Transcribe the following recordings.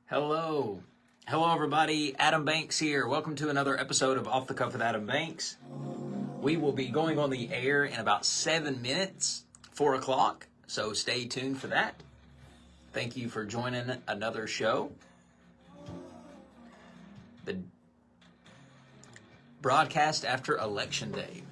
Hello. Hello, everybody. Adam Banks here. Welcome to another episode of Off the Cuff with Adam Banks. We will be going on the air in about 7 minutes, 4 o'clock, so stay tuned for that. Thank you for joining another show. The broadcast after Election Day.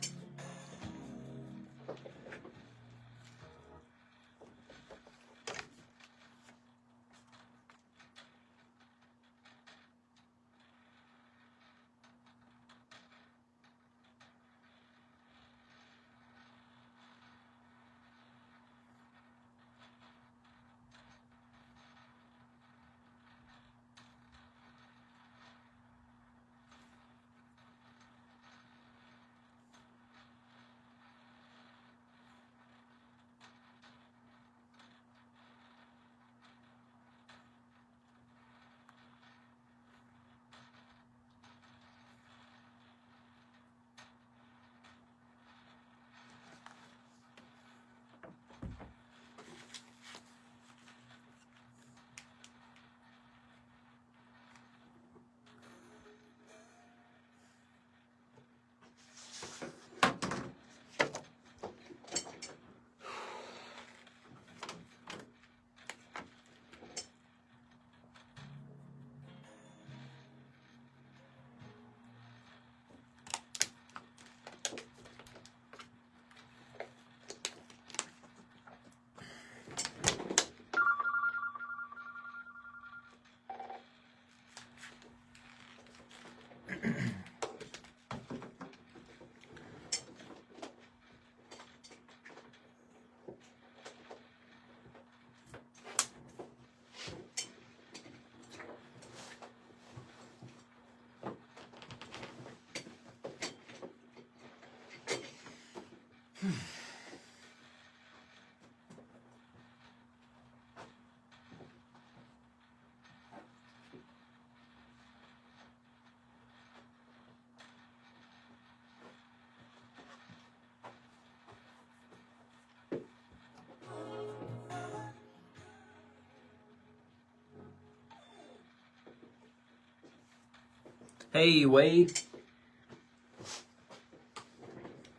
Hey, Wade.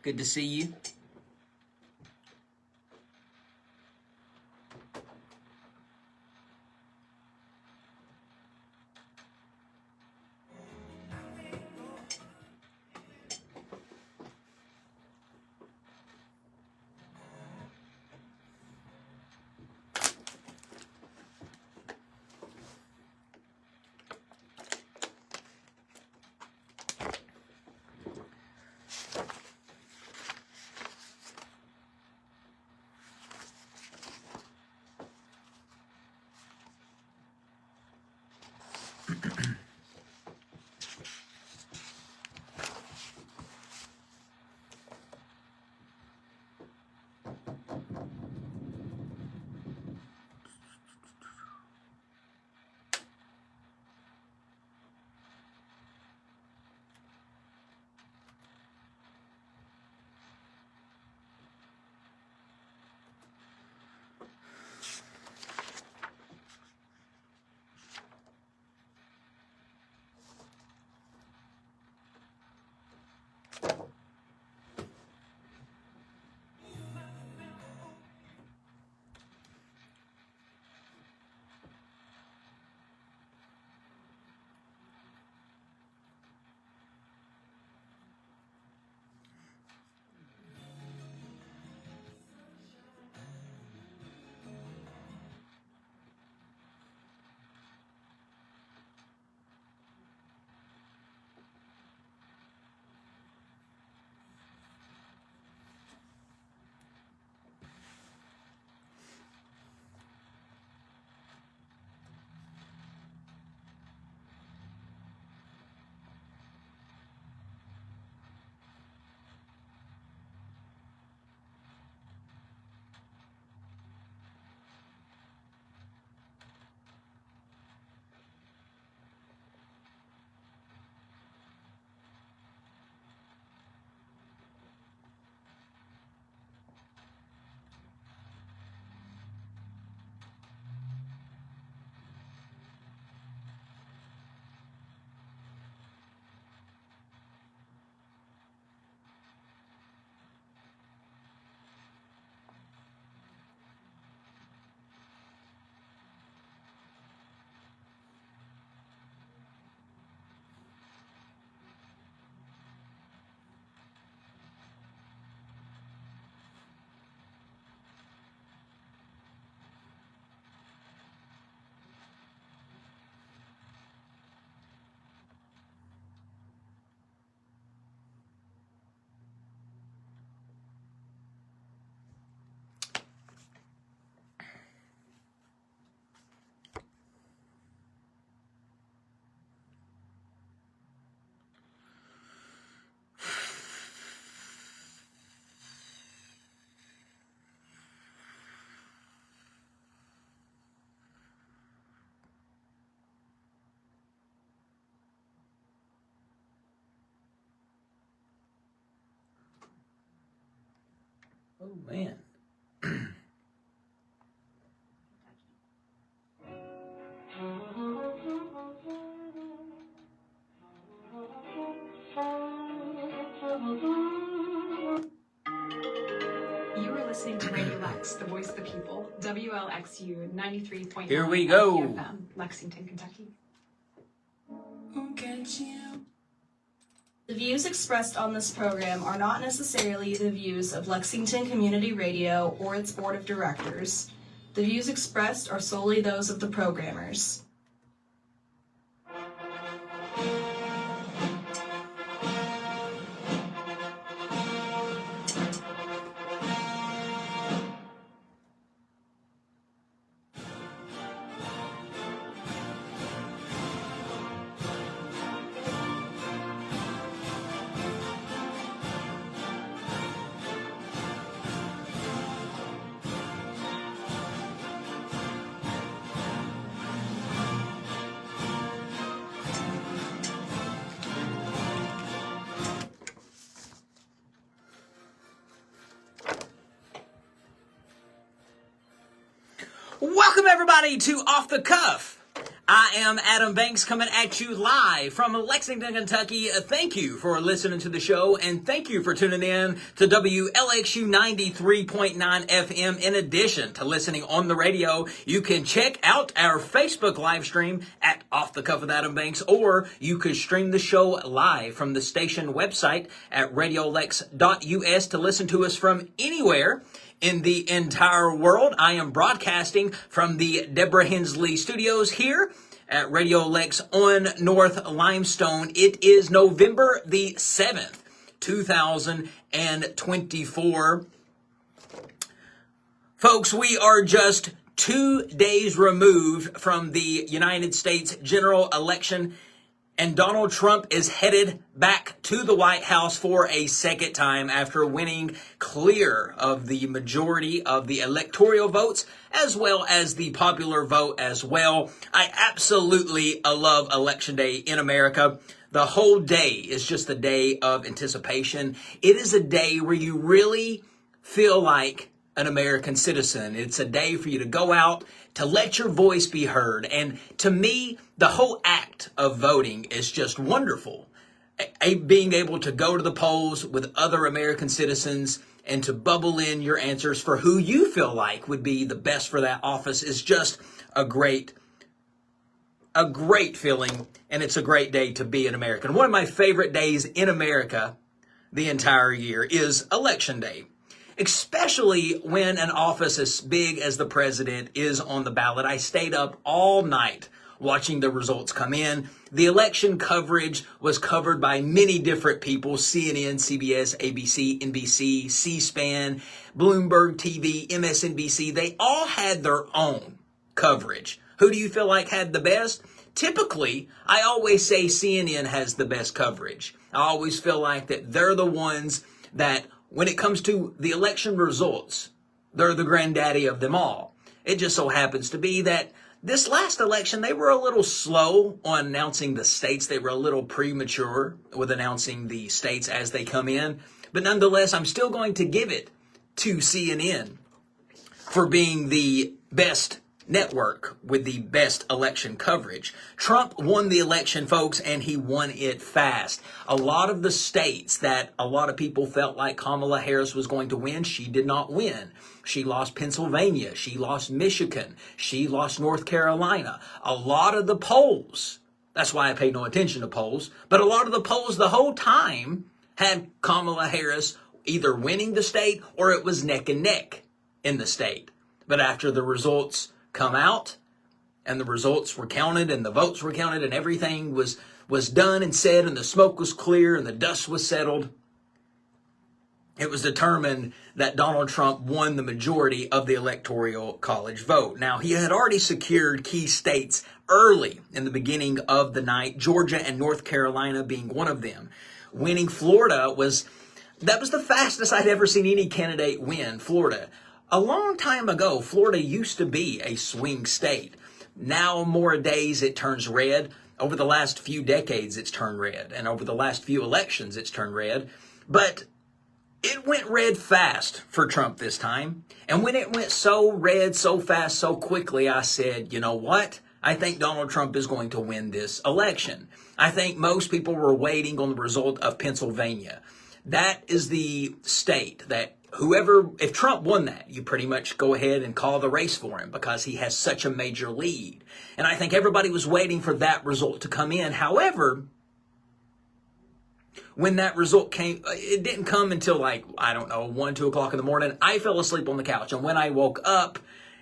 Good to see you. Oh, man. You are listening to Radio Lex, the voice of the people, WLXU 93.9 Here we go. FM, Lexington, Kentucky. The views expressed on this program are not necessarily the views of Lexington Community Radio or its board of directors. The views expressed are solely those of the programmers. Welcome, everybody, to Off the Cuff. I am Adam Banks coming at you live from Lexington, Kentucky. Thank you for listening to the show, and thank you for tuning in to WLXU 93.9 FM. In addition to listening on the radio, you can check out our Facebook live stream at Off the Cuff with Adam Banks, or you could stream the show live from the station website at radiolex.us to listen to us from anywhere in the entire world. I am broadcasting from the Deborah Hensley studios here at Radio Lex on North Limestone. It is November the 7th, 2024. Folks, we are just 2 days removed from the United States general election, and Donald Trump is headed back to the White House for a second time after winning clear of the majority of the electoral votes as well as the popular vote as well. I absolutely love Election Day in America. The whole day is just a day of anticipation. It is a day where you really feel like an American citizen. It's a day for you to go out, to let your voice be heard. And to me, the whole act of voting is just wonderful. Being able to go to the polls with other American citizens and to bubble in your answers for who you feel like would be the best for that office is just a great feeling, and it's a great day to be an American. One of my favorite days in America the entire year is Election Day, especially when an office as big as the president is on the ballot. I stayed up all night watching the results come in. The election coverage was covered by many different people: CNN, CBS, ABC, NBC, C-SPAN, Bloomberg TV, MSNBC. They all had their own coverage. Who do you feel like had the best? Typically, I always say CNN has the best coverage. I always feel like that they're the ones that, when it comes to the election results, they're the granddaddy of them all. It just so happens to be that this last election, they were a little slow on announcing the states. They were a little premature with announcing the states as they come in. But nonetheless, I'm still going to give it to CNN for being the best network with the best election coverage. Trump won the election, folks, and he won it fast. A lot of the states that a lot of people felt like Kamala Harris was going to win, she did not win. She lost Pennsylvania. She lost Michigan. She lost North Carolina. A lot of the polls, that's why I paid no attention to polls, but a lot of the polls the whole time had Kamala Harris either winning the state or it was neck and neck in the state. But after the results come out and the results were counted and the votes were counted and everything was done and said and the smoke was clear and the dust was settled, it was determined that Donald Trump won the majority of the Electoral College vote. Now, he had already secured key states early in the beginning of the night, Georgia and North Carolina being one of them. Winning Florida was the fastest I'd ever seen any candidate win Florida. A long time ago, Florida used to be a swing state. Now, more days it turns red. Over the last few decades, it's turned red. And over the last few elections, it's turned red. But it went red fast for Trump this time. And when it went so red, so fast, so quickly, I said, you know what? I think Donald Trump is going to win this election. I think most people were waiting on the result of Pennsylvania. That is the state that if Trump won that, you pretty much go ahead and call the race for him because he has such a major lead. And I think everybody was waiting for that result to come in. However, when that result came, it didn't come until 1, 2 o'clock in the morning. I fell asleep on the couch. And when I woke up,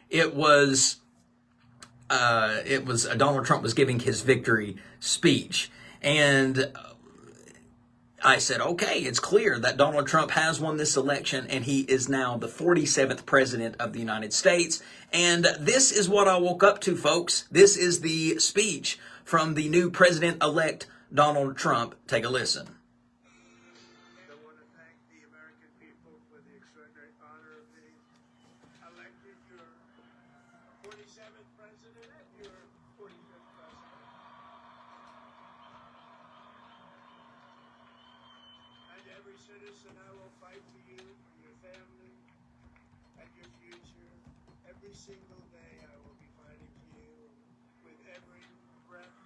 it was Donald Trump was giving his victory speech. And I said, okay, it's clear that Donald Trump has won this election and he is now the 47th president of the United States. And this is what I woke up to, folks. This is the speech from the new president-elect Donald Trump. Take a listen. I want to thank the American people for the extraordinary honor of being elected your 47th president and your 45th president. And every citizen, I will fight for you, for your family, and your future. Every single day, I will be fighting for you with every breath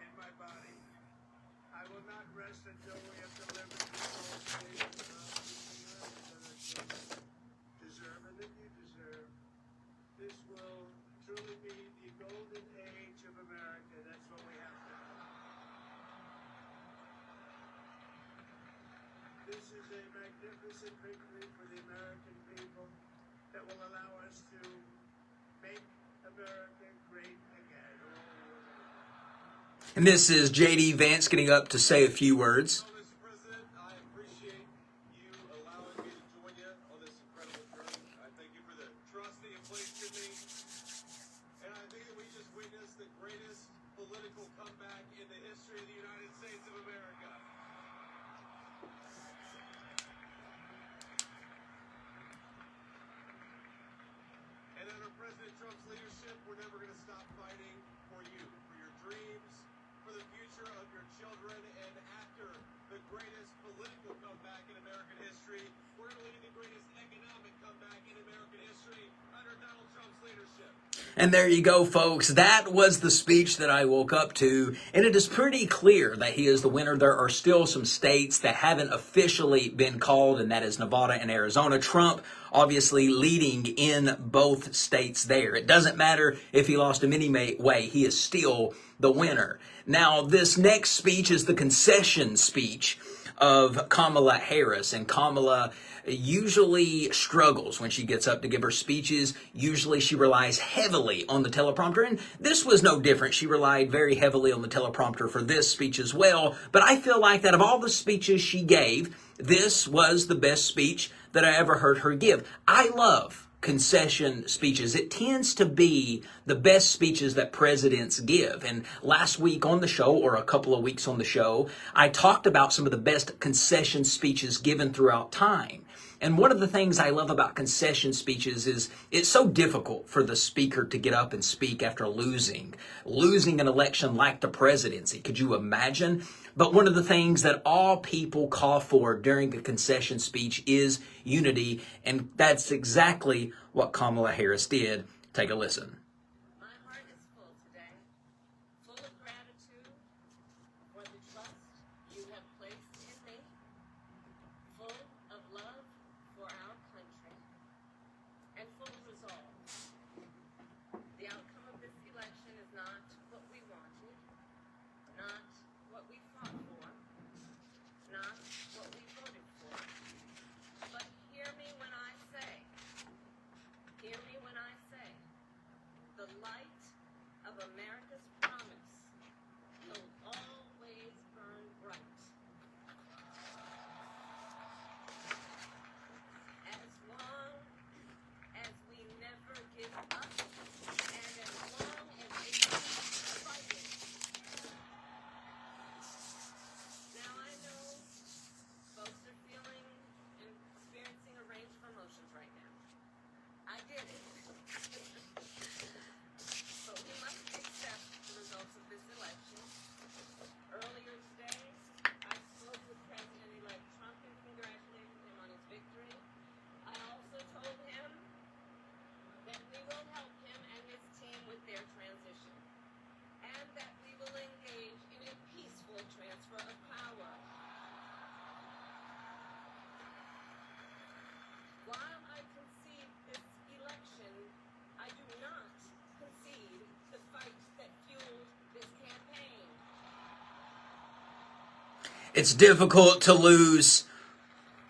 in my body. I will not rest until we have delivered this whole state of the deserve and that you deserve. This will truly be the golden age of America. That's what we have to have. This is a magnificent victory for the American people that will allow us to make America great again. And this is J.D. Vance getting up to say a few words. Well, Mr. President, I appreciate you allowing me to join you on this incredible journey. I thank you for the trust that you placed in me. And I think that we just witnessed the greatest political comeback in the history of the United States of America. And under President Trump's leadership, we're never going to stop fighting for you, for your dreams, for the future of your children, and after the greatest political comeback in American history, we're going to lead the greatest economic comeback in American history under Donald Trump's leadership. And there you go, folks. That was the speech that I woke up to. And it is pretty clear that he is the winner. There are still some states that haven't officially been called, and that is Nevada and Arizona. Trump obviously leading in both states there. It doesn't matter if he lost in any way. He is still the winner. Now, this next speech is the concession speech of Kamala Harris. And Kamala usually struggles when she gets up to give her speeches. Usually she relies heavily on the teleprompter, and this was no different. She relied very heavily on the teleprompter for this speech as well. But I feel like that of all the speeches she gave, this was the best speech that I ever heard her give. I love concession speeches. It tends to be the best speeches that presidents give. And last week on the show, or a couple of weeks on the show, I talked about some of the best concession speeches given throughout time. And one of the things I love about concession speeches is it's so difficult for the speaker to get up and speak after losing an election like the presidency. Could you imagine? But one of the things that all people call for during a concession speech is unity, and that's exactly what Kamala Harris did. Take a listen. My heart is full today, full of gratitude for the trust you have placed in me, full of love for our country, and full of resolve. The outcome of this election is not what we wanted, not what we fought for, not what we voted for. But hear me when I say It's difficult to lose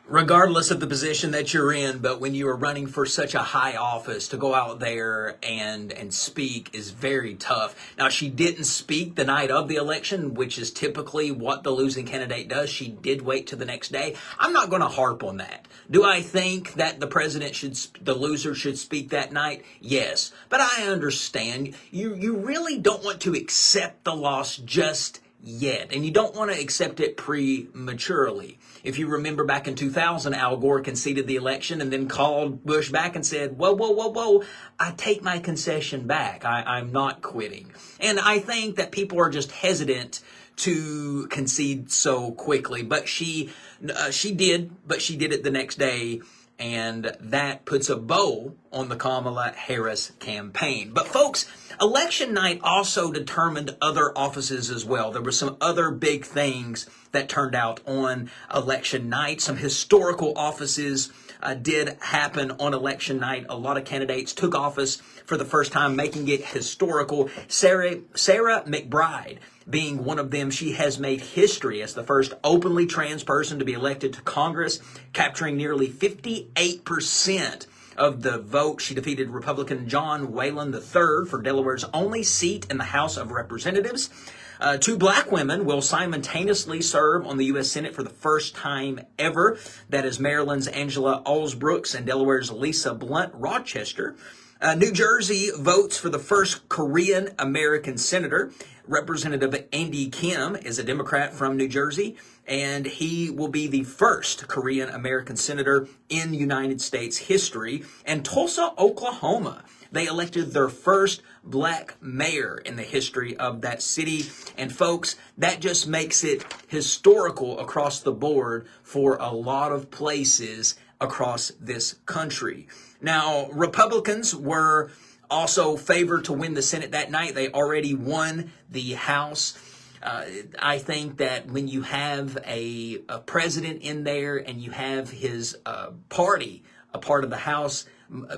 regardless of the position that you're in, but when you are running for such a high office, to go out there and speak is very tough. Now, she didn't speak the night of the election, which is typically what the losing candidate does. She did wait till the next day. I'm not going to harp on that. Do I think that the loser should speak that night? Yes. But I understand you really don't want to accept the loss just yet, and you don't want to accept it prematurely. If you remember back in 2000, Al Gore conceded the election and then called Bush back and said, whoa, I take my concession back. I'm not quitting. And I think that people are just hesitant to concede so quickly. But she did it the next day. And that puts a bow on the Kamala Harris campaign. But folks, election night also determined other offices as well. There were some other big things that turned out on election night. Some historical offices did happen on election night. A lot of candidates took office for the first time, making it historical. Sarah McBride being one of them. She has made history as the first openly trans person to be elected to Congress, capturing nearly 58% of the vote. She defeated Republican John Wayland III for Delaware's only seat in the House of Representatives. Two black women will simultaneously serve on the U.S. Senate for the first time ever. That is Maryland's Angela Allsbrooks and Delaware's Lisa Blunt Rochester. New Jersey votes for the first Korean American senator. Representative Andy Kim is a Democrat from New Jersey, and he will be the first Korean American senator in United States history. And Tulsa, Oklahoma, they elected their first black mayor in the history of that city. And folks, that just makes it historical across the board for a lot of places across this country. Now, Republicans were also favored to win the Senate that night. They already won the House. I think that when you have a president in there and you have his party, a part of the House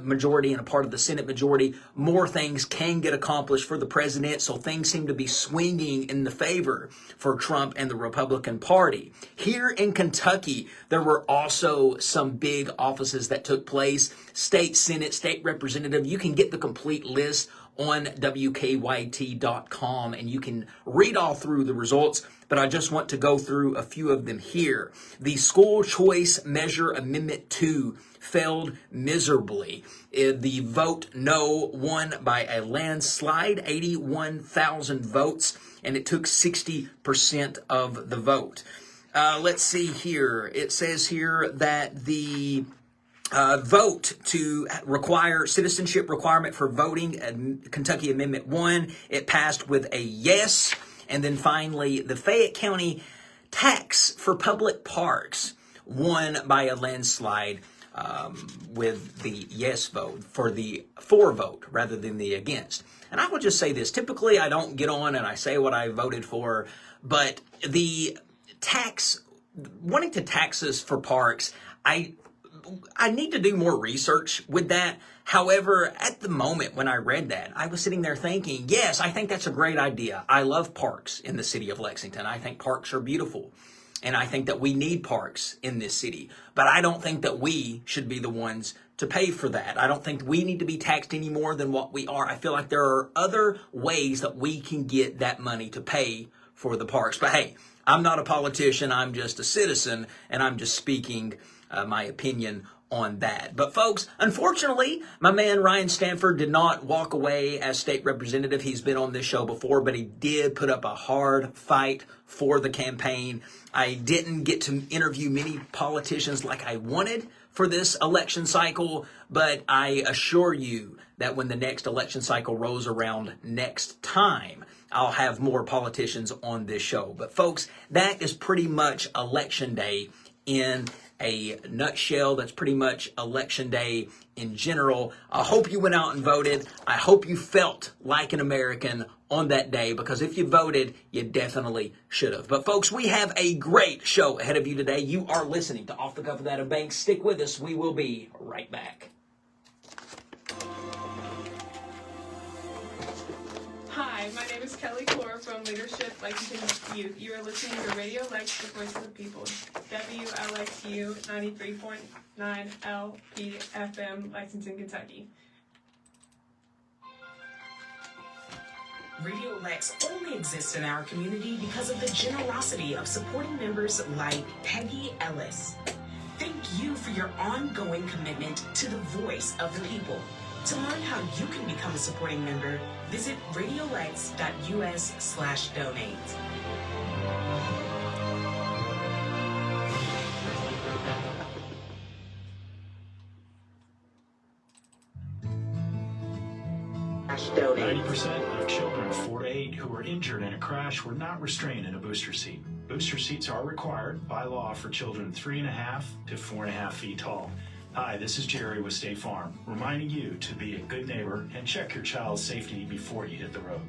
majority and a part of the Senate majority, more things can get accomplished for the president. So things seem to be swinging in the favor for Trump and the Republican Party. Here in Kentucky, there were also some big offices that took place. State Senate, state representative. You can get the complete list on WKYT.com and you can read all through the results, but I just want to go through a few of them here. The School Choice Measure Amendment 2 failed miserably. The vote no won by a landslide, 81,000 votes, and it took 60% of the vote. Let's see here. It says here that the vote to require citizenship requirement for voting, Kentucky Amendment 1, it passed with a yes. And then finally, the Fayette County tax for public parks won by a landslide with the yes vote, for the for vote rather than the against. And I will just say this, typically I don't get on and I say what I voted for, but the wanting to tax us for parks, I need to do more research with that. However, at the moment when I read that, I was sitting there thinking, yes, I think that's a great idea. I love parks in the city of Lexington. I think parks are beautiful. And I think that we need parks in this city. But I don't think that we should be the ones to pay for that. I don't think we need to be taxed any more than what we are. I feel like there are other ways that we can get that money to pay for the parks. But hey, I'm not a politician. I'm just a citizen, and I'm just speaking my opinion on that. But folks, unfortunately, my man Ryan Stanford did not walk away as state representative. He's been on this show before, but he did put up a hard fight for the campaign. I didn't get to interview many politicians like I wanted for this election cycle, but I assure you that when the next election cycle rolls around next time, I'll have more politicians on this show. But folks, that is pretty much election day in a nutshell. That's pretty much election day in general. I hope you went out and voted. I hope you felt like an American on that day, because if you voted, you definitely should have. But folks, we have a great show ahead of you today. You are listening to Off the Cuff with Adam Banks. Stick with us. We will be right back. Hi, my name is Kelly Core from Leadership Lexington Youth. You are listening to Radio Lex, the voice of the people. WLXU 93.9 LP FM, Lexington, Kentucky. Radio Lex only exists in our community because of the generosity of supporting members like Peggy Ellis. Thank you for your ongoing commitment to the voice of the people. To learn how you can become a supporting member, visit radiolex.us/donate. Donate. 90% of children 4 to 8 who were injured in a crash were not restrained in a booster seat. Booster seats are required by law for children 3.5 to 4.5 feet tall. Hi, this is Jerry with State Farm, reminding you to be a good neighbor and check your child's safety before you hit the road.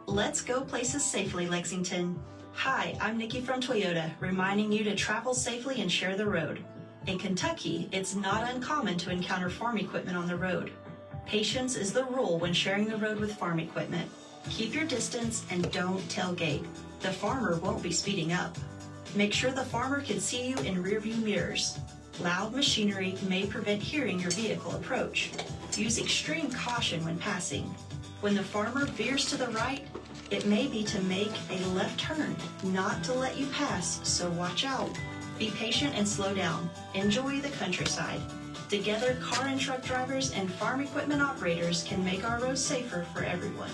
Let's go places safely, Lexington. Hi, I'm Nikki from Toyota, reminding you to travel safely and share the road. In Kentucky, it's not uncommon to encounter farm equipment on the road. Patience is the rule when sharing the road with farm equipment. Keep your distance and don't tailgate. The farmer won't be speeding up. Make sure the farmer can see you in rearview mirrors. Loud machinery may prevent hearing your vehicle approach. Use extreme caution when passing. When the farmer veers to the right, it may be to make a left turn, not to let you pass, so watch out. Be patient and slow down. Enjoy the countryside. Together, car and truck drivers and farm equipment operators can make our roads safer for everyone.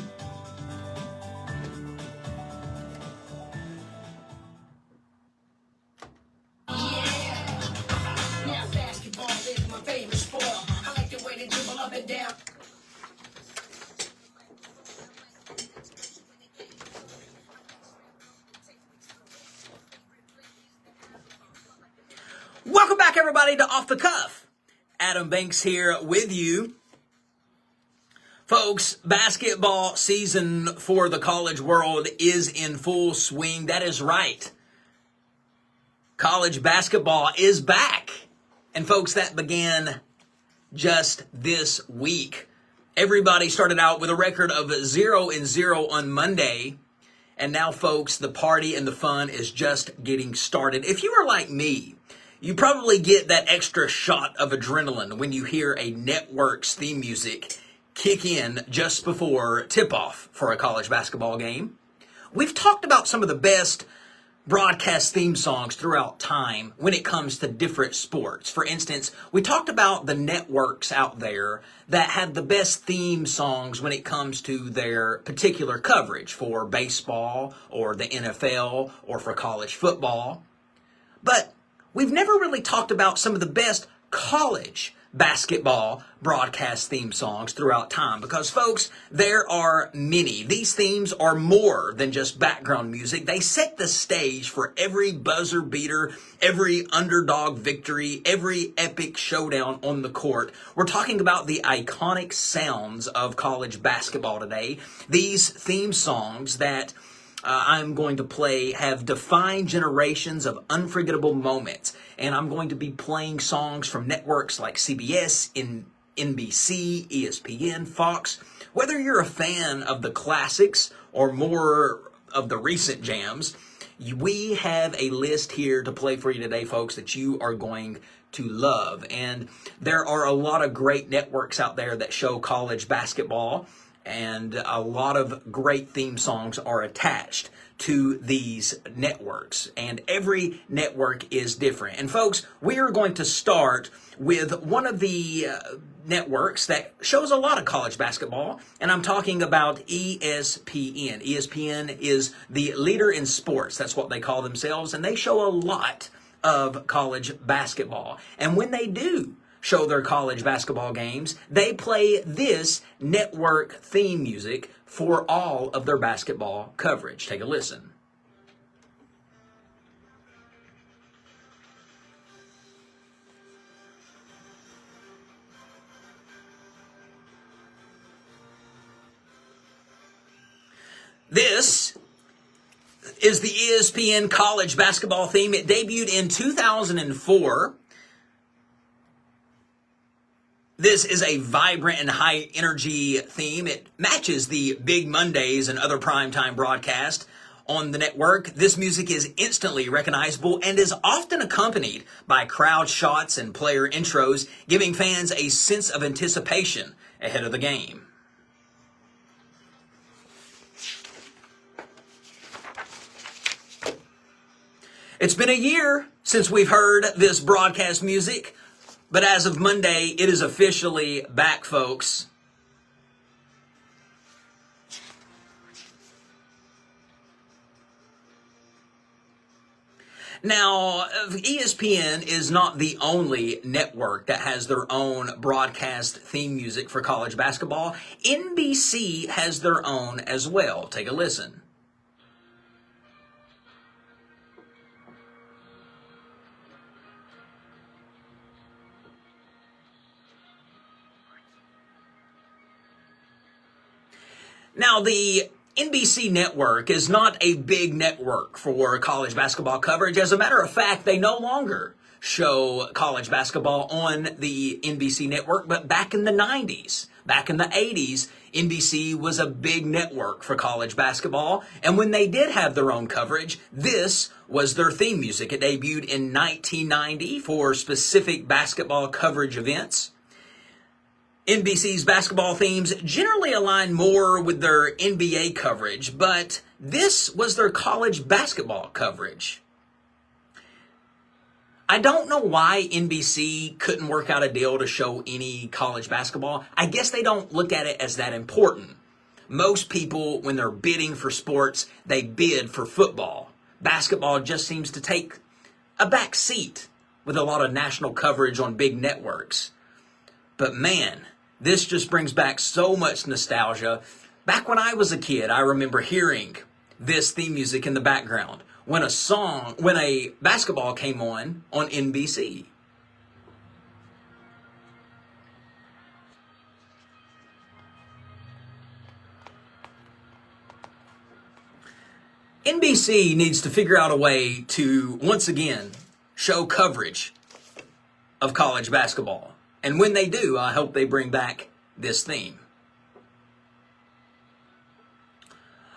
Now basketball is my favorite sport. I like the way they dribble up and down. Welcome back, everybody, to Off the Cuff. Adam Banks here with you. Folks, basketball season for the college world is in full swing. That is right. College basketball is back. And folks, that began just this week. Everybody started out with a record of 0-0 on Monday. And now, folks, the party and the fun is just getting started. If you are like me, you probably get that extra shot of adrenaline when you hear a network's theme music kick in just before tip-off for a college basketball game. We've talked about some of the best broadcast theme songs throughout time when it comes to different sports. For instance, we talked about the networks out there that had the best theme songs when it comes to their particular coverage for baseball or the NFL or for college football. But we've never really talked about some of the best college basketball broadcast theme songs throughout time because, folks, there are many. These themes are more than just background music. They set the stage for every buzzer beater, every underdog victory, every epic showdown on the court. We're talking about the iconic sounds of college basketball today. These theme songs that I'm going to play have defined generations of unforgettable moments. And I'm going to be playing songs from networks like CBS, NBC, ESPN, Fox. Whether you're a fan of the classics or more of the recent jams, we have a list here to play for you today, folks, that you are going to love. And there are a lot of great networks out there that show college basketball, and a lot of great theme songs are attached to these networks, and every network is different. And folks, we are going to start with one of the networks that shows a lot of college basketball, and I'm talking about ESPN. ESPN is the leader in sports. That's what they call themselves, and they show a lot of college basketball. And when they do show their college basketball games, they play this network theme music for all of their basketball coverage. Take a listen. This is the ESPN college basketball theme. It debuted in 2004. This is a vibrant and high energy theme. It matches the Big Mondays and other primetime broadcast on the network. This music is instantly recognizable and is often accompanied by crowd shots and player intros, giving fans a sense of anticipation ahead of the game. It's been a year since we've heard this broadcast music, but as of Monday, it is officially back, folks. Now, ESPN is not the only network that has their own broadcast theme music for college basketball. NBC has their own as well. Take a listen. Now, the NBC network is not a big network for college basketball coverage. As a matter of fact, they no longer show college basketball on the NBC network, but back in the 90s, back in the 80s, NBC was a big network for college basketball, and when they did have their own coverage, this was their theme music. It debuted in 1990 for specific basketball coverage events. NBC's basketball themes generally align more with their NBA coverage, but this was their college basketball coverage. I don't know why NBC couldn't work out a deal to show any college basketball. I guess they don't look at it as that important. Most people, when they're bidding for sports, they bid for football. Basketball just seems to take a back seat with a lot of national coverage on big networks. But man, this just brings back so much nostalgia. Back when I was a kid, I remember hearing this theme music in the background when a basketball came on NBC. NBC needs to figure out a way to, once again, show coverage of college basketball. And when they do, I hope they bring back this theme.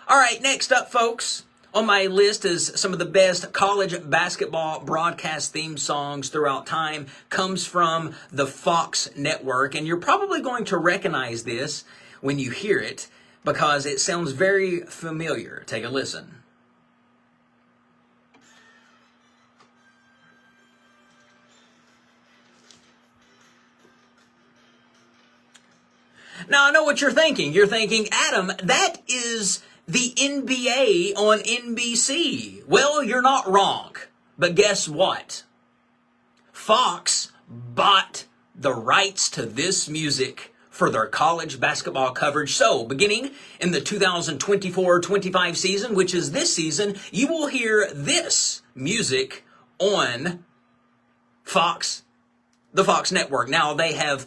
All right, next up, folks, on my list is some of the best college basketball broadcast theme songs throughout time. Comes from the Fox network, and you're probably going to recognize this when you hear it because it sounds very familiar. Take a listen. Now, I know what you're thinking. You're thinking, Adam, that is the NBA on NBC. Well, you're not wrong. But guess what? Fox bought the rights to this music for their college basketball coverage. So, beginning in the 2024-25 season, which is this season, you will hear this music on Fox, the Fox network. Now, they have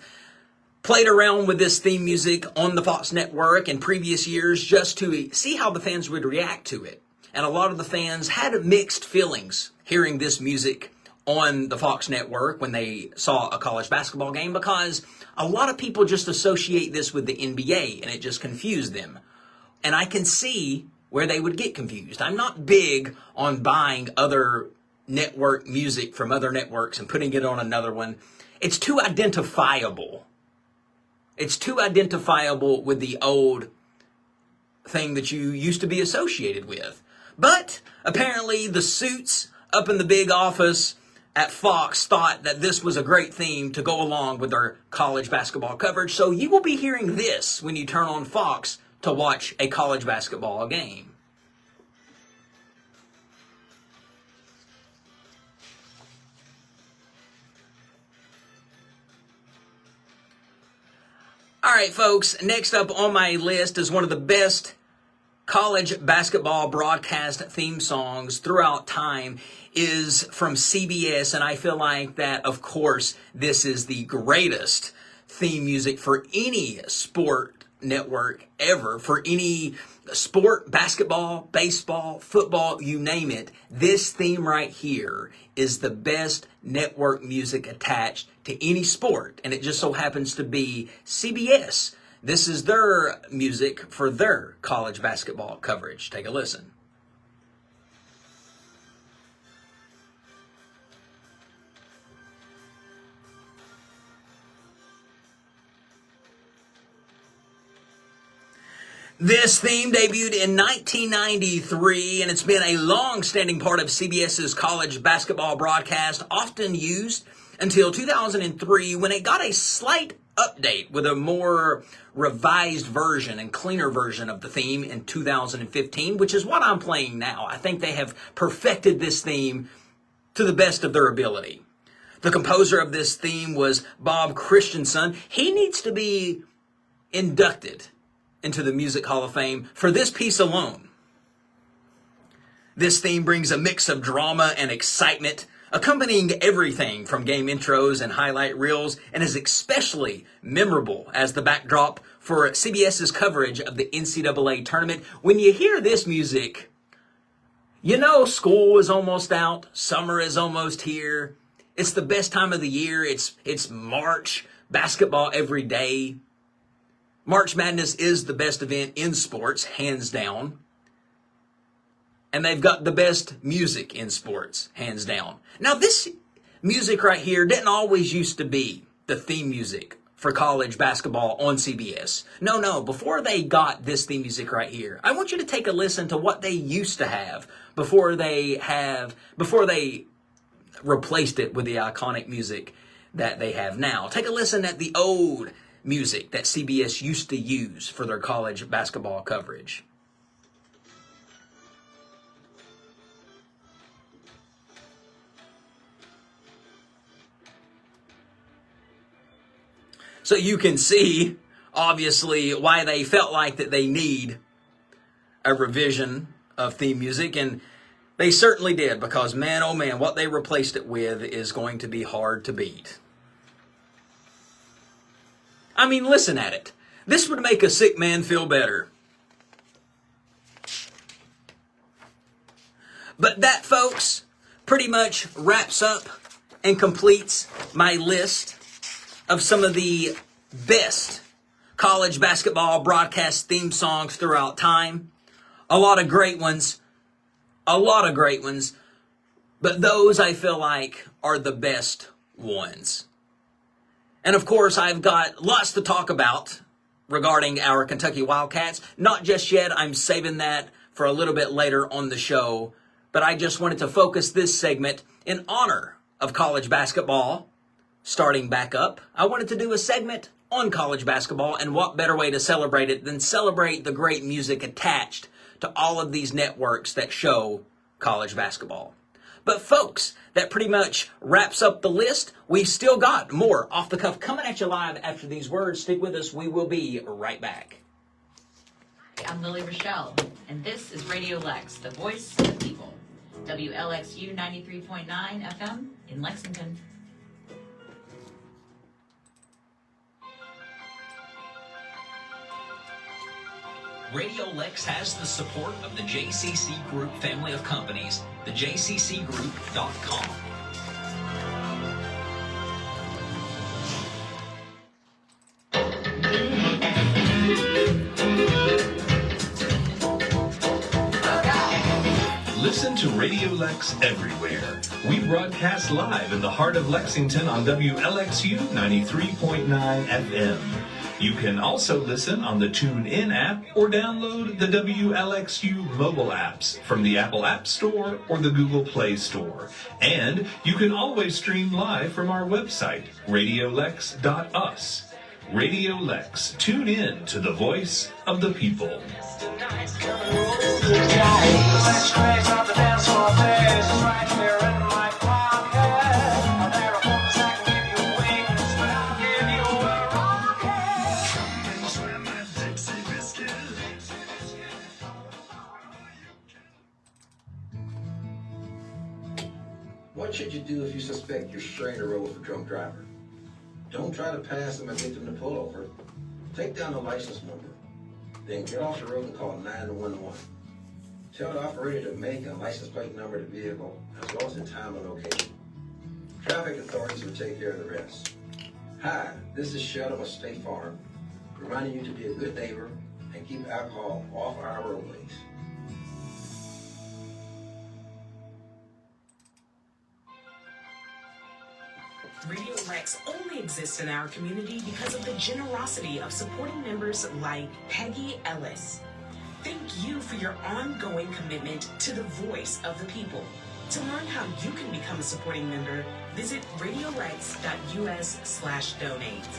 played around with this theme music on the Fox network in previous years just to see how the fans would react to it. And a lot of the fans had mixed feelings hearing this music on the Fox network when they saw a college basketball game because a lot of people just associate this with the NBA and it just confused them. And I can see where they would get confused. I'm not big on buying other network music from other networks and putting it on another one. It's too identifiable. It's too identifiable with the old thing that you used to be associated with. But apparently the suits up in the big office at Fox thought that this was a great theme to go along with their college basketball coverage. So you will be hearing this when you turn on Fox to watch a college basketball game. All right, folks, next up on my list is one of the best college basketball broadcast theme songs throughout time is from CBS, and I feel like that, of course, this is the greatest theme music for any sport network ever for any sport, basketball, baseball, football, you name it. This theme right here is the best network music attached to any sport, and it just so happens to be CBS. This is their music for their college basketball coverage. Take a listen. This theme debuted in 1993, and it's been a long-standing part of CBS's college basketball broadcast, often used until 2003 when it got a slight update with a more revised version and cleaner version of the theme in 2015, which is what I'm playing now. I think they have perfected this theme to the best of their ability. The composer of this theme was Bob Christensen. He needs to be inducted into the Music Hall of Fame for this piece alone. This theme brings a mix of drama and excitement, accompanying everything from game intros and highlight reels, and is especially memorable as the backdrop for CBS's coverage of the NCAA tournament. When you hear this music, you know school is almost out, summer is almost here. It's the best time of the year. It's March, basketball every day. March Madness is the best event in sports, hands down. And they've got the best music in sports, hands down. Now, this music right here didn't always used to be the theme music for college basketball on CBS. No, before they got this theme music right here, I want you to take a listen to what they used to have before they replaced it with the iconic music that they have now. Take a listen at the old music that CBS used to use for their college basketball coverage. So you can see, obviously, why they felt like that they need a revision of theme music, and they certainly did, because man, oh man, what they replaced it with is going to be hard to beat. I mean, listen at it. This would make a sick man feel better. But that, folks, pretty much wraps up and completes my list of some of the best college basketball broadcast theme songs throughout time. A lot of great ones. But those, I feel like, are the best ones. And of course, I've got lots to talk about regarding our Kentucky Wildcats. Not just yet. I'm saving that for a little bit later on the show. But I just wanted to focus this segment in honor of college basketball starting back up. I wanted to do a segment on college basketball, and what better way to celebrate it than celebrate the great music attached to all of these networks that show college basketball. But folks, that pretty much wraps up the list. We've still got more Off the Cuff coming at you live after these words. Stick with us. We will be right back. Hi, I'm Lily Rochelle, and this is Radio Lex, the voice of the people. WLXU 93.9 FM in Lexington. Radio Lex has the support of the JCC Group family of companies, thejccgroup.com. Listen to Radio Lex everywhere. We broadcast live in the heart of Lexington on WLXU 93.9 FM. You can also listen on the TuneIn app or download the WLXU mobile apps from the Apple App Store or the Google Play Store. And you can always stream live from our website, radiolex.us. Radio Lex, tune in to the voice of the people. What should you do if you suspect you're straying a road for drunk driver? Don't try to pass them and get them to pull over. Take down the license number, then get off the road and call 911. Tell the operator to make and license plate number of the vehicle, as well as the time and location. Traffic authorities will take care of the rest. Hi, this is Sheldon with State Farm, reminding you to be a good neighbor and keep alcohol off our roadways. Radio Lex only exists in our community because of the generosity of supporting members like Peggy Ellis. Thank you for your ongoing commitment to the voice of the people. To learn how you can become a supporting member, visit radiolex.us/donate.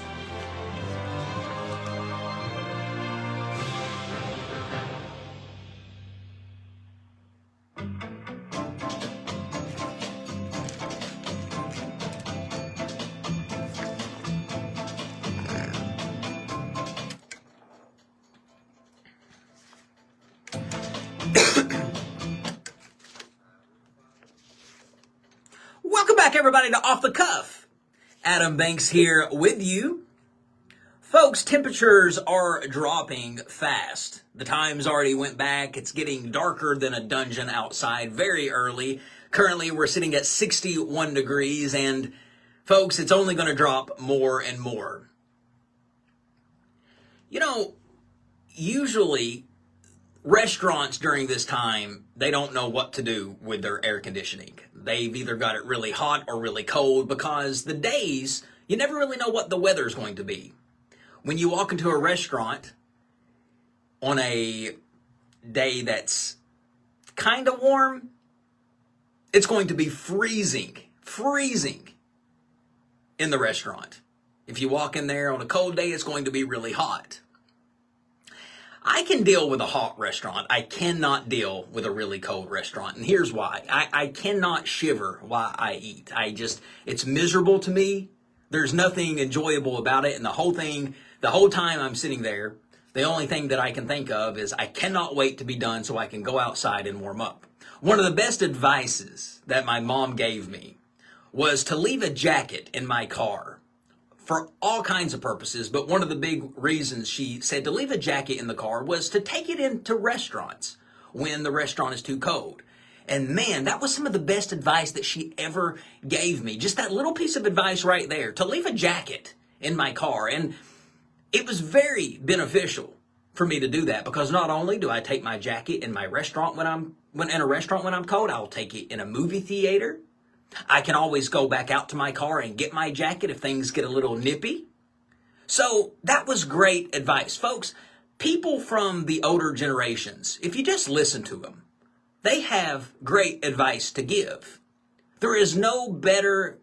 Welcome back, everybody, to Off the Cuff. Adam Banks here with you. Folks, temperatures are dropping fast. The times already went back. It's getting darker than a dungeon outside very early. Currently, we're sitting at 61 degrees, and folks, it's only going to drop more and more. You know, usually restaurants during this time, they don't know what to do with their air conditioning. They've either got it really hot or really cold because the days, you never really know what the weather's going to be. When you walk into a restaurant on a day that's kind of warm, it's going to be freezing in the restaurant. If you walk in there on a cold day, it's going to be really hot. I can deal with a hot restaurant. I cannot deal with a really cold restaurant. And here's why. I cannot shiver while I eat. It's miserable to me. There's nothing enjoyable about it. And the whole time I'm sitting there, the only thing that I can think of is I cannot wait to be done so I can go outside and warm up. One of the best advices that my mom gave me was to leave a jacket in my car. For all kinds of purposes, but one of the big reasons she said to leave a jacket in the car was to take it into restaurants when the restaurant is too cold. And man, that was some of the best advice that she ever gave me. Just that little piece of advice right there, to leave a jacket in my car. And it was very beneficial for me to do that, because not only do I take my jacket in my restaurant when I'm cold, I'll take it in a movie theater. I can always go back out to my car and get my jacket if things get a little nippy. So that was great advice. Folks, people from the older generations, if you just listen to them, they have great advice to give. There is no better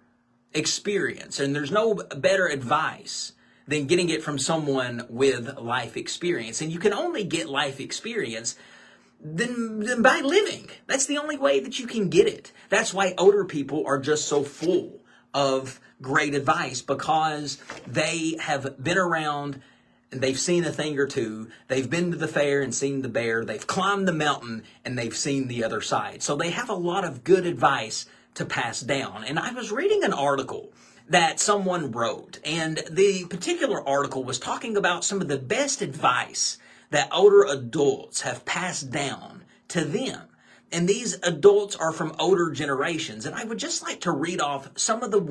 experience and there's no better advice than getting it from someone with life experience. And you can only get life experience than by living. That's the only way that you can get it. That's why older people are just so full of great advice, because they have been around and they've seen a thing or two. They've been to the fair and seen the bear. They've climbed the mountain and they've seen the other side. So they have a lot of good advice to pass down. And I was reading an article that someone wrote, and the particular article was talking about some of the best advice that older adults have passed down to them. And these adults are from older generations. And I would just like to read off some of the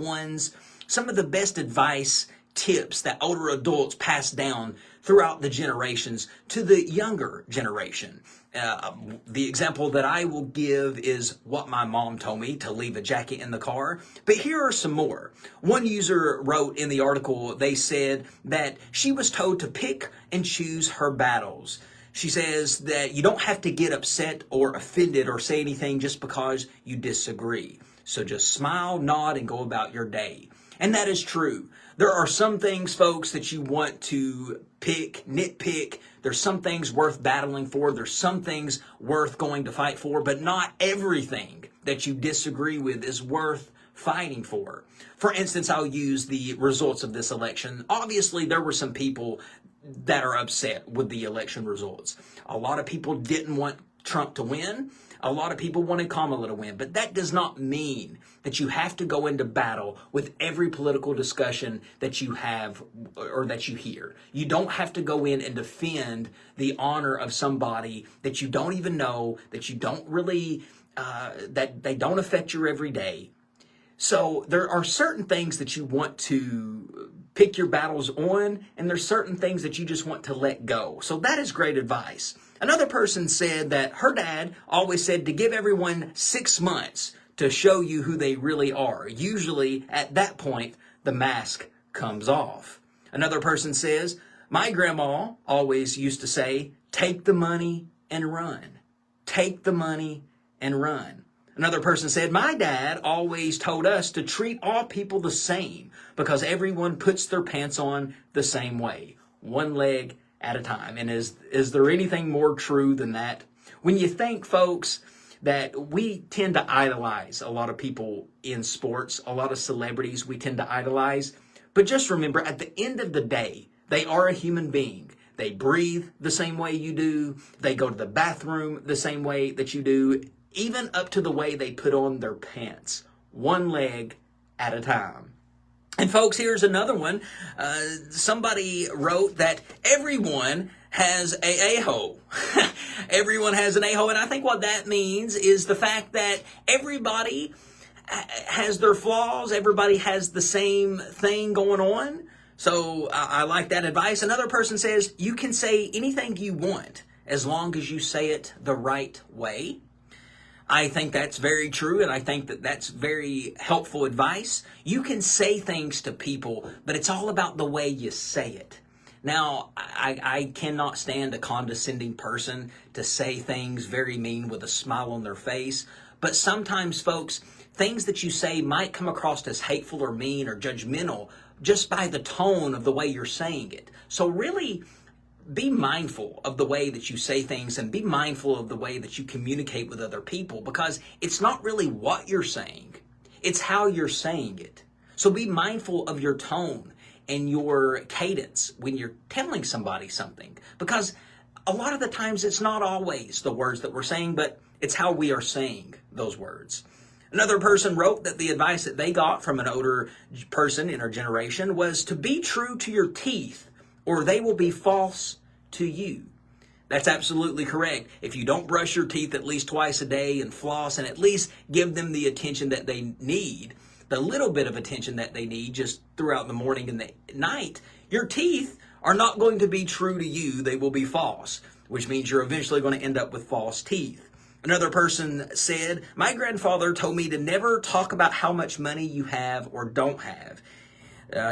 best advice tips that older adults pass down throughout the generations to the younger generation. The example that I will give is what my mom told me, to leave a jacket in the car. But here are some more. One user wrote in the article, they said that she was told to pick and choose her battles. She says that you don't have to get upset or offended or say anything just because you disagree. So just smile, nod, and go about your day. And that is true. There are some things, folks, that you want to nitpick. There's some things worth battling for. There's some things worth going to fight for, but not everything that you disagree with is worth fighting for. For instance, I'll use the results of this election. Obviously, there were some people that are upset with the election results. A lot of people didn't want Trump to win. A lot of people wanted Kamala to win, but that does not mean that you have to go into battle with every political discussion that you have or that you hear. You don't have to go in and defend the honor of somebody that you don't even know, that you don't really, that they don't affect your everyday. So there are certain things that you want to pick your battles on, and there's certain things that you just want to let go. So that is great advice. Another person said that her dad always said to give everyone 6 months to show you who they really are. Usually at that point, the mask comes off. Another person says, my grandma always used to say, take the money and run. Take the money and run. Another person said, my dad always told us to treat all people the same because everyone puts their pants on the same way, one leg at a time. And is there anything more true than that? When you think, folks, that we tend to idolize a lot of people in sports, a lot of celebrities we tend to idolize. But just remember, at the end of the day, they are a human being. They breathe the same way you do. They go to the bathroom the same way that you do, even up to the way they put on their pants, one leg at a time. And folks, here's another one. Somebody wrote that everyone has a a-hole. Everyone has an a-hole. And I think what that means is the fact that everybody has their flaws. Everybody has the same thing going on. So I like that advice. Another person says, you can say anything you want as long as you say it the right way. I think that's very true, and I think that that's very helpful advice. You can say things to people, but it's all about the way you say it. Now, I cannot stand a condescending person to say things very mean with a smile on their face, but sometimes, folks, things that you say might come across as hateful or mean or judgmental just by the tone of the way you're saying it. So really, be mindful of the way that you say things and be mindful of the way that you communicate with other people, because it's not really what you're saying, it's how you're saying it. So be mindful of your tone and your cadence when you're telling somebody something, because a lot of the times it's not always the words that we're saying, but it's how we are saying those words. Another person wrote that the advice that they got from an older person in our generation was to be true to your teeth, or they will be false to you. That's absolutely correct. If you don't brush your teeth at least twice a day and floss and at least give them the attention that they need, the little bit of attention that they need just throughout the morning and the night, your teeth are not going to be true to you. They will be false, which means you're eventually going to end up with false teeth. Another person said, my grandfather told me to never talk about how much money you have or don't have.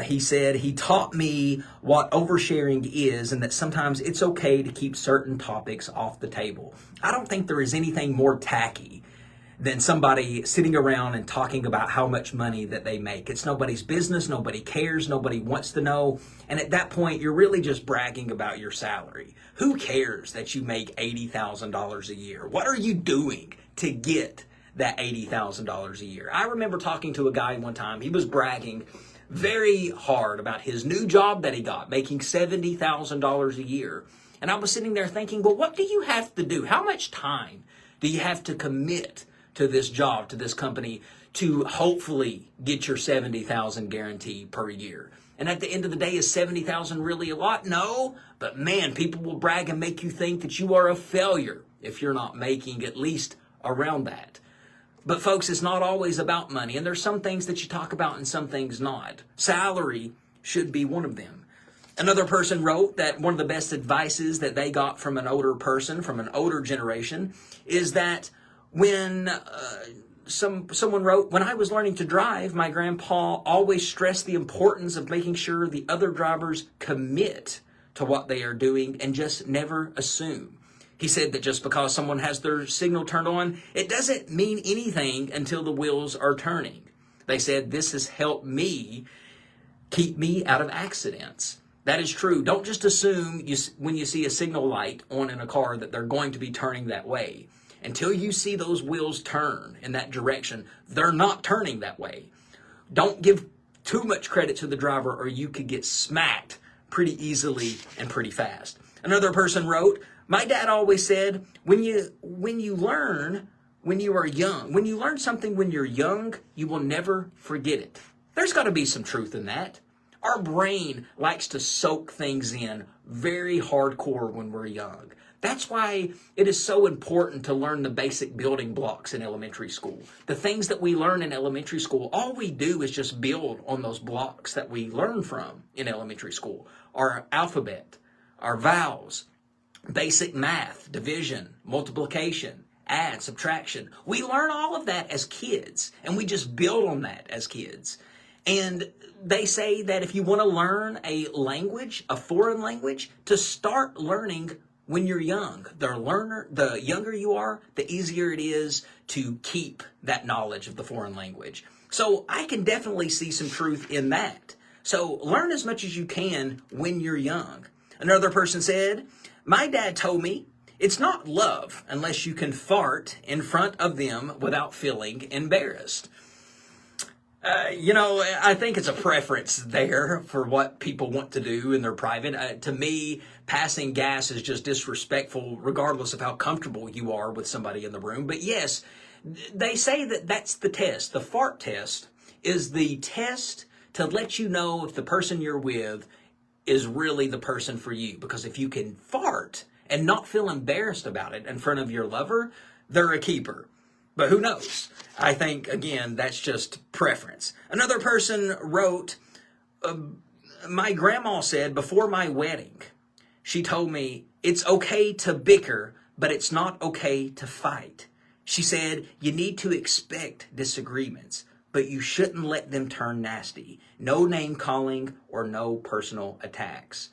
He said he taught me what oversharing is and that sometimes it's okay to keep certain topics off the table. I don't think there is anything more tacky than somebody sitting around and talking about how much money that they make. It's nobody's business. Nobody cares. Nobody wants to know. And at that point, you're really just bragging about your salary. Who cares that you make $80,000 a year? What are you doing to get that $80,000 a year? I remember talking to a guy one time. He was bragging very hard about his new job that he got, making $70,000 a year. And I was sitting there thinking, well, what do you have to do? How much time do you have to commit to this job, to this company, to hopefully get your $70,000 guarantee per year? And at the end of the day, is $70,000 really a lot? No, but man, people will brag and make you think that you are a failure if you're not making at least around that. But folks, it's not always about money, and there's some things that you talk about and some things not. Salary should be one of them. Another person wrote that one of the best advices that they got from an older person, from an older generation, is that when someone wrote, when I was learning to drive, my grandpa always stressed the importance of making sure the other drivers commit to what they are doing and just never assume. He said that just because someone has their signal turned on, it doesn't mean anything until the wheels are turning. They said, this has helped me keep me out of accidents. That is true. Don't just assume when you see a signal light on in a car that they're going to be turning that way. Until you see those wheels turn in that direction, they're not turning that way. Don't give too much credit to the driver or you could get smacked pretty easily and pretty fast. Another person wrote, my dad always said, when you learn when you are young, when you learn something when you're young, you will never forget it. There's got to be some truth in that. Our brain likes to soak things in very hardcore when we're young. That's why it is so important to learn the basic building blocks in elementary school. The things that we learn in elementary school, all we do is just build on those blocks that we learn from in elementary school. Our alphabet, our vowels, basic math, division, multiplication, add, subtraction. We learn all of that as kids, and we just build on that as kids. And they say that if you want to learn a language, a foreign language, to start learning when you're young. The younger you are, the easier it is to keep that knowledge of the foreign language. So I can definitely see some truth in that. So learn as much as you can when you're young. Another person said, my dad told me it's not love unless you can fart in front of them without feeling embarrassed. I think it's a preference there for what people want to do in their private. To me, passing gas is just disrespectful regardless of how comfortable you are with somebody in the room. But yes, they say that that's the test. The fart test is the test to let you know if the person you're with is really the person for you. Because if you can fart and not feel embarrassed about it in front of your lover, they're a keeper. But who knows? I think, again, that's just preference. Another person wrote, my grandma said before my wedding, she told me it's okay to bicker, but it's not okay to fight. She said you need to expect disagreements, but you shouldn't let them turn nasty. No name calling or no personal attacks.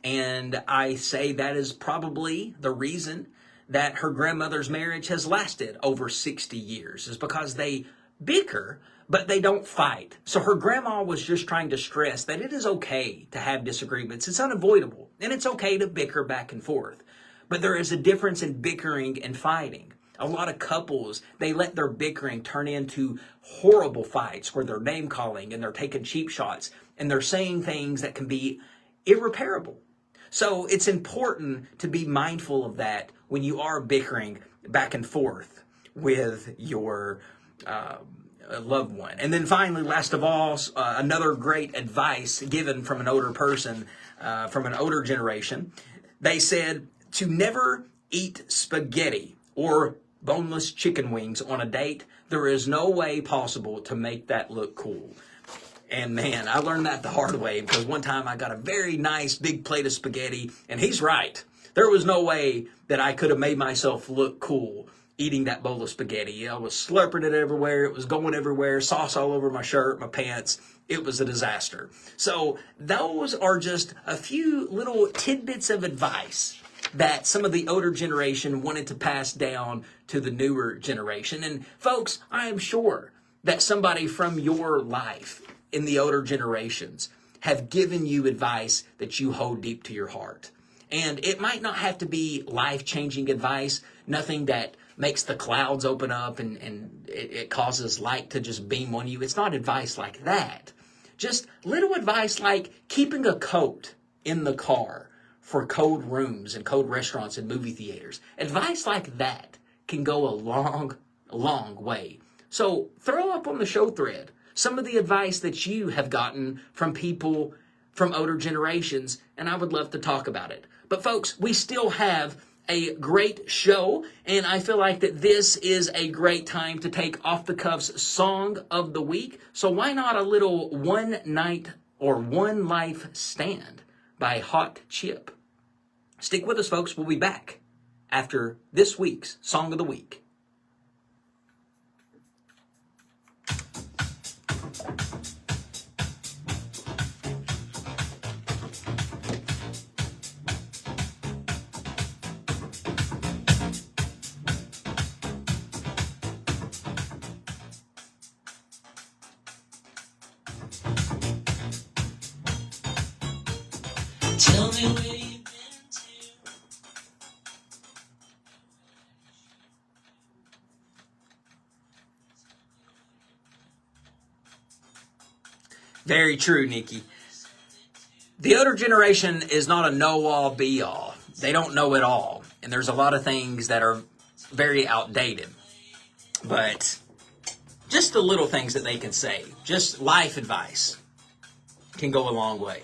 And I say that is probably the reason that her grandmother's marriage has lasted over 60 years, is because they bicker, but they don't fight. So her grandma was just trying to stress that it is okay to have disagreements. It's unavoidable, and it's okay to bicker back and forth. But there is a difference in bickering and fighting. A lot of couples, they let their bickering turn into horrible fights where they're name calling and they're taking cheap shots and they're saying things that can be irreparable. So it's important to be mindful of that when you are bickering back and forth with your loved one. And then finally, last of all, another great advice given from an older person, from an older generation. They said to never eat spaghetti or boneless chicken wings on a date. There is no way possible to make that look cool. And man, I learned that the hard way, because one time I got a very nice big plate of spaghetti, and he's right. There was no way that I could have made myself look cool eating that bowl of spaghetti. I was slurping it everywhere. It was going everywhere. Sauce all over my shirt, my pants. It was a disaster. So those are just a few little tidbits of advice that some of the older generation wanted to pass down to the newer generation. And folks, I am sure that somebody from your life in the older generations have given you advice that you hold deep to your heart. And it might not have to be life-changing advice, nothing that makes the clouds open up and it causes light to just beam on you. It's not advice like that. Just little advice like keeping a coat in the car for cold rooms and cold restaurants and movie theaters. Advice like that can go a long, long way. So throw up on the show thread some of the advice that you have gotten from people from older generations, and I would love to talk about it. But folks, we still have a great show, and I feel like that this is a great time to take Off the Cuff's Song of the Week. So why not a little One Night or One Life Stand by Hot Chip? Stick with us, folks. We'll be back after this week's Song of the Week. Tell me where you've been to. Very true, Nikki. The older generation is not a know-all, be-all. They don't know it all. And there's a lot of things that are very outdated. But just the little things that they can say, just life advice, can go a long way.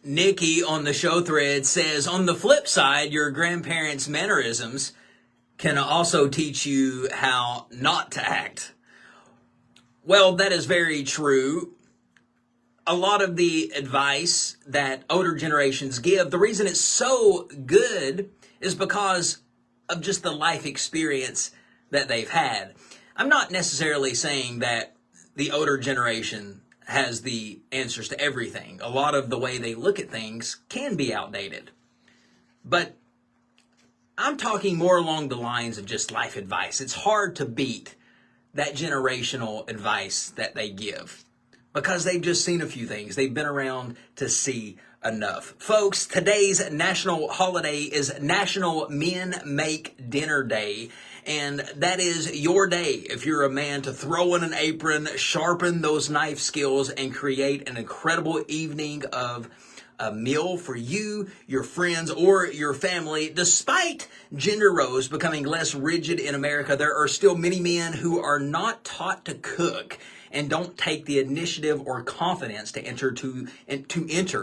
Nikki on the show thread says, on the flip side, your grandparents' mannerisms can also teach you how not to act. Well, that is very true. A lot of the advice that older generations give, the reason it's so good is because of just the life experience that they've had. I'm not necessarily saying that the older generation has the answers to everything. A lot of the way they look at things can be outdated. But I'm talking more along the lines of just life advice. It's hard to beat that generational advice that they give because they've just seen a few things. They've been around to see enough. Folks, today's national holiday is National Men Make Dinner Day. And that is your day, if you're a man, to throw in an apron, sharpen those knife skills, and create an incredible evening of a meal for you, your friends, or your family. Despite gender roles becoming less rigid in America, there are still many men who are not taught to cook and don't take the initiative or confidence to enter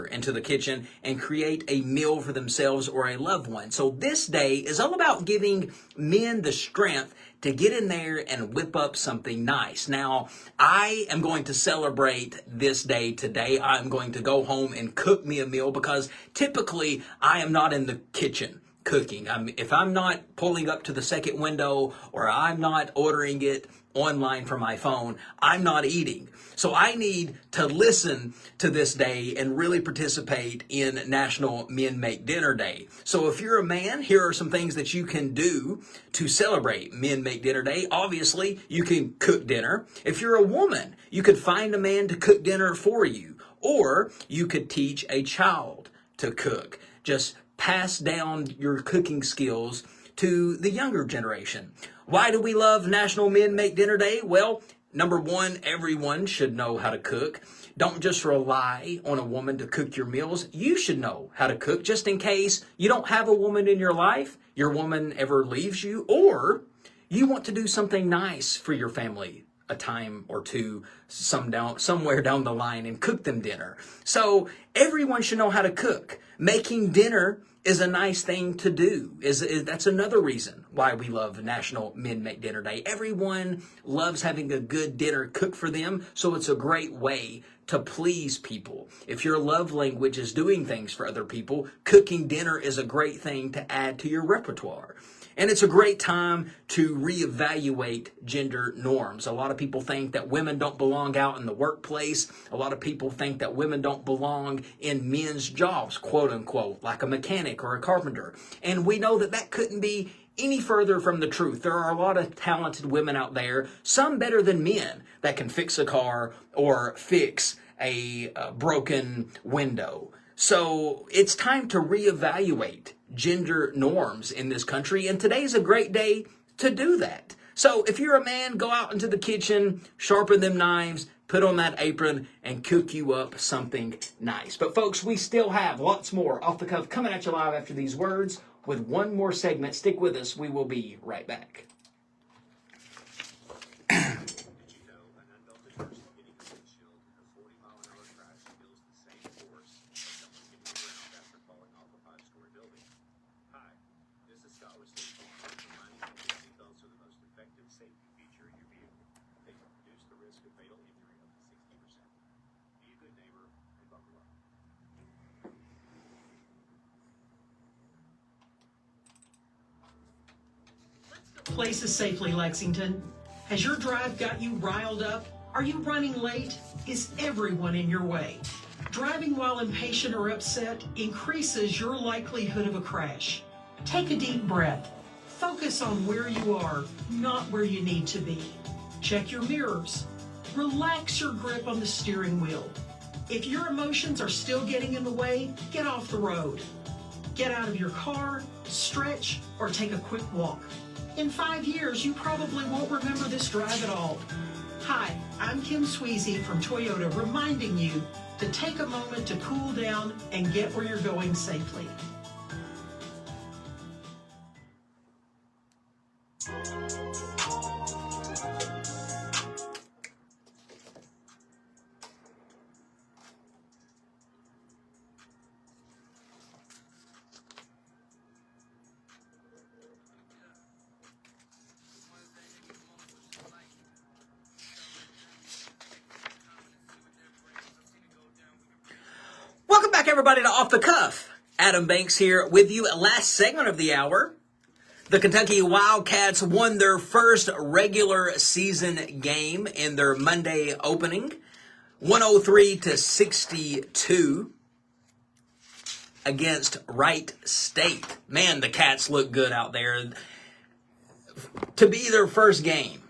into the kitchen and create a meal for themselves or a loved one. So this day is all about giving men the strength to get in there and whip up something nice. Now, I am going to celebrate this day today. I'm going to go home and cook me a meal because typically I am not in the kitchen cooking. If I'm not pulling up to the second window or I'm not ordering it online from my phone, I'm not eating. So I need to listen to this day and really participate in National Men Make Dinner Day. So if you're a man, here are some things that you can do to celebrate Men Make Dinner Day. Obviously, you can cook dinner. If you're a woman, you could find a man to cook dinner for you, or you could teach a child to cook. Just pass down your cooking skills to the younger generation. Why do we love National Men Make Dinner Day? Well, number one, everyone should know how to cook. Don't just rely on a woman to cook your meals. You should know how to cook just in case you don't have a woman in your life, your woman ever leaves you, or you want to do something nice for your family a time or two somewhere down the line and cook them dinner. So everyone should know how to cook. Making dinner is a nice thing to do. That's another reason why we love National Men Make Dinner Day. Everyone loves having a good dinner cooked for them, so it's a great way to please people. If your love language is doing things for other people, cooking dinner is a great thing to add to your repertoire. And it's a great time to reevaluate gender norms. A lot of people think that women don't belong out in the workplace. A lot of people think that women don't belong in men's jobs, quote unquote, like a mechanic or a carpenter. And we know that that couldn't be any further from the truth. There are a lot of talented women out there, some better than men, that can fix a car or fix a broken window. So it's time to reevaluate gender norms in this country, and today's a great day to do that. So if you're a man, go out into the kitchen, sharpen them knives, put on that apron, and cook you up something nice. But folks, we still have lots more Off the Cuff coming at you live after these words with one more segment. Stick with us. We will be right back. Places safely, Lexington. Has your drive got you riled up? Are you running late? Is everyone in your way? Driving while impatient or upset increases your likelihood of a crash. Take a deep breath. Focus on where you are, not where you need to be. Check your mirrors. Relax your grip on the steering wheel. If your emotions are still getting in the way, get off the road. Get out of your car, stretch, or take a quick walk. In 5 years, you probably won't remember this drive at all. Hi, I'm Kim Sweezy from Toyota, reminding you to take a moment to cool down and get where you're going safely. Welcome back, everybody, to Off the Cuff. Adam Banks here with you. Last segment of the hour. The Kentucky Wildcats won their first regular season game in their Monday opening, 103-62 against Wright State. Man, the Cats look good out there. To be their first game,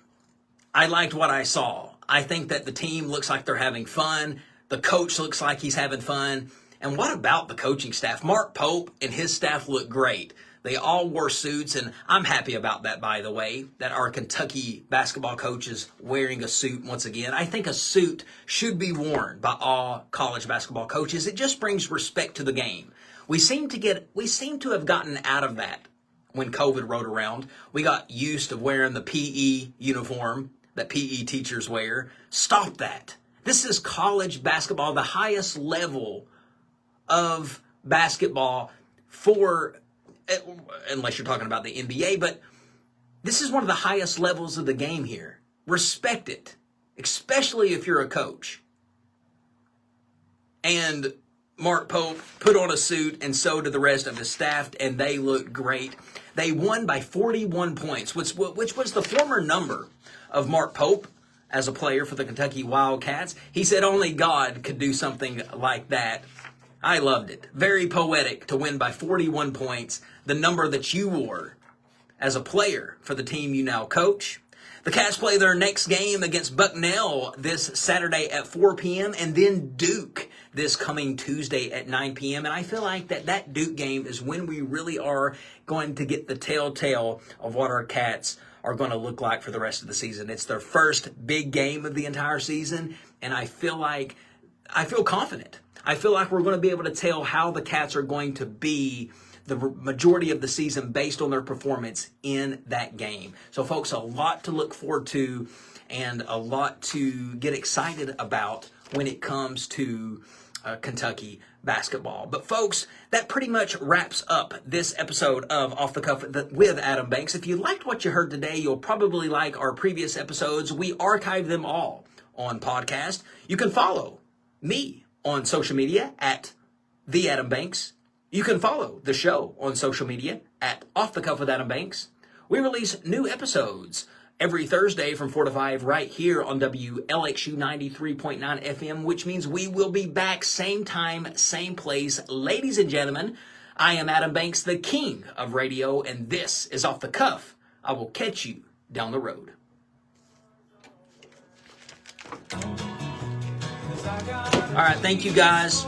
I liked what I saw. I think that the team looks like they're having fun. The coach looks like he's having fun. And what about the coaching staff? Mark Pope and his staff look great. They all wore suits, and I'm happy about that, by the way, that our Kentucky basketball coach is wearing a suit once again. I think a suit should be worn by all college basketball coaches. It just brings respect to the game. We seem to have gotten out of that when COVID rode around. We got used to wearing the PE uniform that PE teachers wear. Stop that. This is college basketball, the highest level of basketball for, unless you're talking about the NBA, but this is one of the highest levels of the game here. Respect it, especially if you're a coach. And Mark Pope put on a suit, and so did the rest of his staff, and they looked great. They won by 41 points, which was the former number of Mark Pope as a player for the Kentucky Wildcats. He said only God could do something like that. I loved it. Very poetic to win by 41 points, the number that you wore as a player for the team you now coach. The Cats play their next game against Bucknell this Saturday at 4 p.m. and then Duke this coming Tuesday at 9 p.m. And I feel like that Duke game is when we really are going to get the telltale of what our Cats are going to look like for the rest of the season. It's their first big game of the entire season, and I feel confident. I feel like we're going to be able to tell how the Cats are going to be the majority of the season based on their performance in that game. So, folks, a lot to look forward to and a lot to get excited about when it comes to Kentucky basketball. But, folks, that pretty much wraps up this episode of Off the Cuff with Adam Banks. If you liked what you heard today, you'll probably like our previous episodes. We archive them all on podcast. You can follow me on social media at The Adam Banks. You can follow the show on social media at Off the Cuff with Adam Banks. We release new episodes every Thursday from 4 to 5 right here on WLXU 93.9 FM, which means we will be back same time, same place. Ladies and gentlemen, I am Adam Banks, the king of radio, and this is Off the Cuff. I will catch you down the road. All right, thank you guys.